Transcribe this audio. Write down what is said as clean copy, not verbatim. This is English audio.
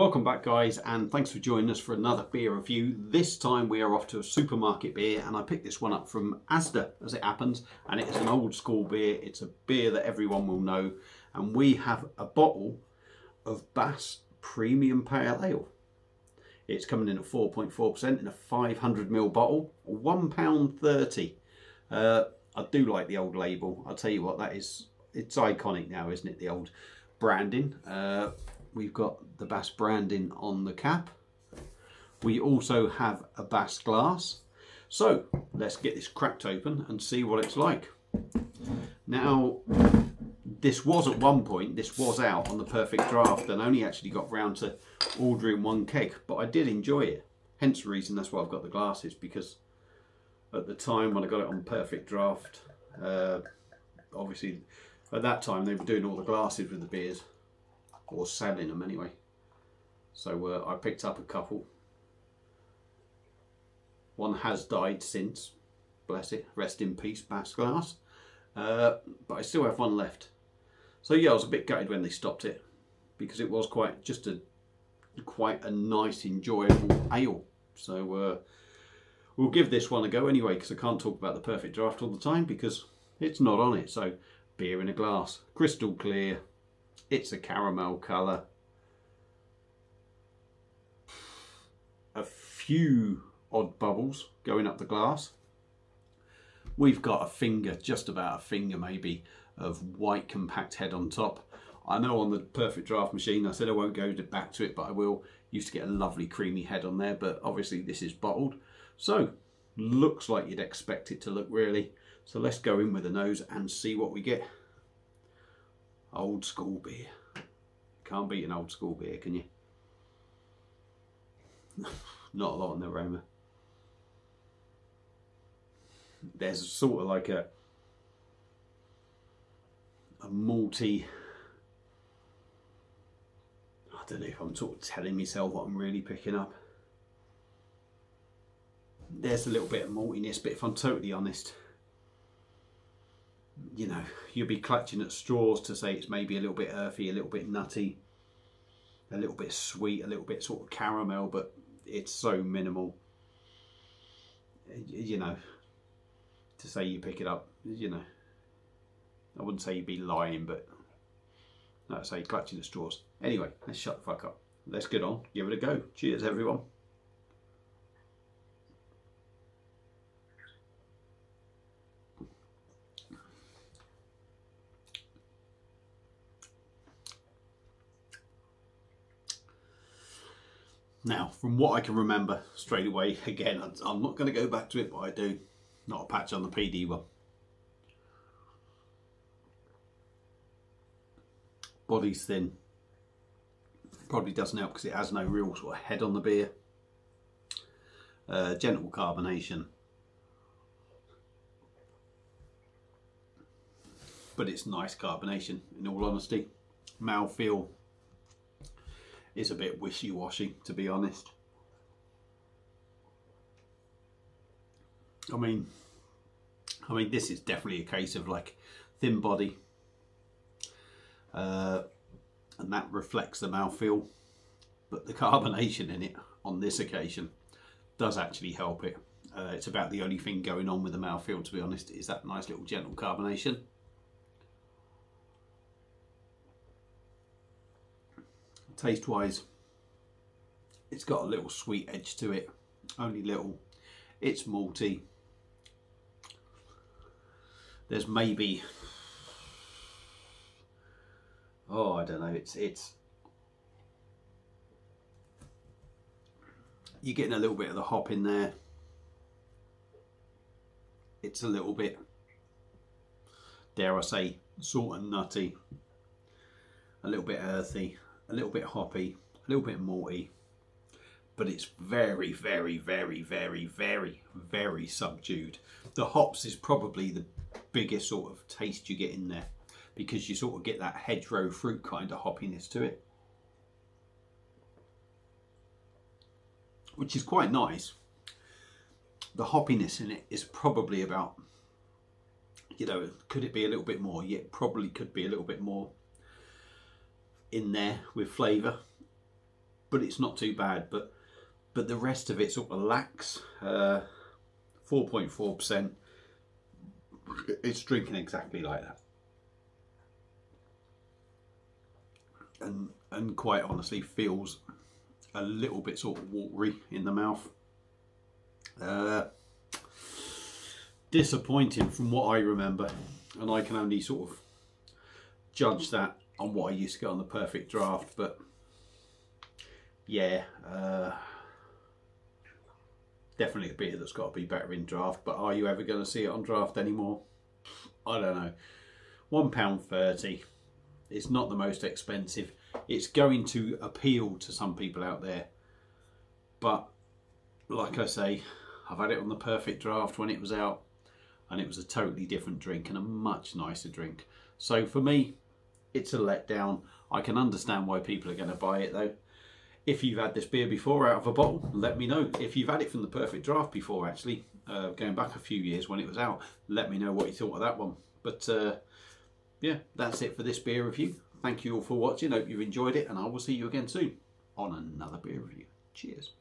Welcome back guys, and thanks for joining us for another beer review. This time we are off to a supermarket beer, and I picked this one up from Asda as it happens, and it is an old school beer. It's a beer that everyone will know, and we have a bottle of Bass Premium Pale Ale. It's coming in at 4.4% in a 500ml bottle, £1.30. I do like the old label. I'll tell you what, it's iconic now, isn't it? The old branding. We've got the Bass branding on the cap. We also have a Bass glass. So let's get this cracked open and see what it's like. Now, this was at one point, this was out on the Perfect Draft and only actually got round to ordering one keg, but I did enjoy it. Hence the reason that's why I've got the glasses, because at the time when I got it on Perfect Draft, obviously at that time they were doing all the glasses with the beers, or selling them anyway. So I picked up a couple. One has died since, bless it, rest in peace Bass glass, but I still have one left. So yeah, I was a bit gutted when they stopped it, because it was quite a nice enjoyable ale. So we'll give this one a go anyway, because I can't talk about the Perfect Draft all the time because it's not on it. So beer in a glass, crystal clear. It's a caramel colour. A few odd bubbles going up the glass. We've got a finger, just about a finger maybe, of white compact head on top. I know on the Perfect Draft machine, I said I won't go back to it, but I will. Used to get a lovely creamy head on there, but obviously this is bottled. So, looks like you'd expect it to look really. So let's go in with a nose and see what we get. Old school beer. Can't beat an old school beer, can you? Not a lot on the aroma. There's sort of like a malty, I don't know if I'm sort of telling myself what I'm really picking up. There's a little bit of maltiness, but if I'm totally honest, you know, you'll be clutching at straws to say it's maybe a little bit earthy, a little bit nutty, a little bit sweet, a little bit sort of caramel, but it's so minimal. You know, to say you pick it up, you know, I wouldn't say you'd be lying, but no, I'd say clutching at straws. Anyway, let's shut the fuck up. Let's get on, give it a go. Cheers, everyone. Now, from what I can remember straight away, again, I'm not going to go back to it, but I do. Not a patch on the PD one. Body's thin. Probably doesn't help because it has no real sort of head on the beer. Gentle carbonation. But it's nice carbonation, in all honesty. Mouthfeel is a bit wishy-washy, to be honest. I mean, this is definitely a case of like thin body, and that reflects the mouthfeel. But the carbonation in it on this occasion does actually help it. It's about the only thing going on with the mouthfeel, to be honest, is that nice little gentle carbonation. Taste wise, it's got a little sweet edge to it, only little. It's malty. There's maybe, oh, I don't know, it's you're getting a little bit of the hop in there. It's a little bit, dare I say, sort of nutty, a little bit earthy, a little bit hoppy, a little bit malty, but it's very, very, very, very, very, very subdued. The hops is probably the biggest sort of taste you get in there, because you sort of get that hedgerow fruit kind of hoppiness to it, which is quite nice. The hoppiness in it is probably about, you know, could it be a little bit more? Yeah, it probably could be a little bit more in there with flavour. but it's not too bad. But the rest of it sort of lacks. 4.4%. It's drinking exactly like that. And quite honestly feels a little bit sort of watery in the mouth. Disappointing from what I remember, and I can only sort of judge that on what I used to get on the Perfect Draft. But yeah, definitely a beer that's got to be better in draft. But are you ever going to see it on draft anymore? I don't know. £1.30. It's not the most expensive. It's going to appeal to some people out there. But like I say, I've had it on the Perfect Draft when it was out, and it was a totally different drink and a much nicer drink. So for me, it's a letdown. I can understand why people are going to buy it though. If you've had this beer before out of a bottle, let me know. If you've had it from the Perfect Draft before, actually, going back a few years when it was out, let me know what you thought of that one. But yeah, that's it for this beer review. Thank you all for watching. Hope you've enjoyed it, and I will see you again soon on another beer review. Cheers.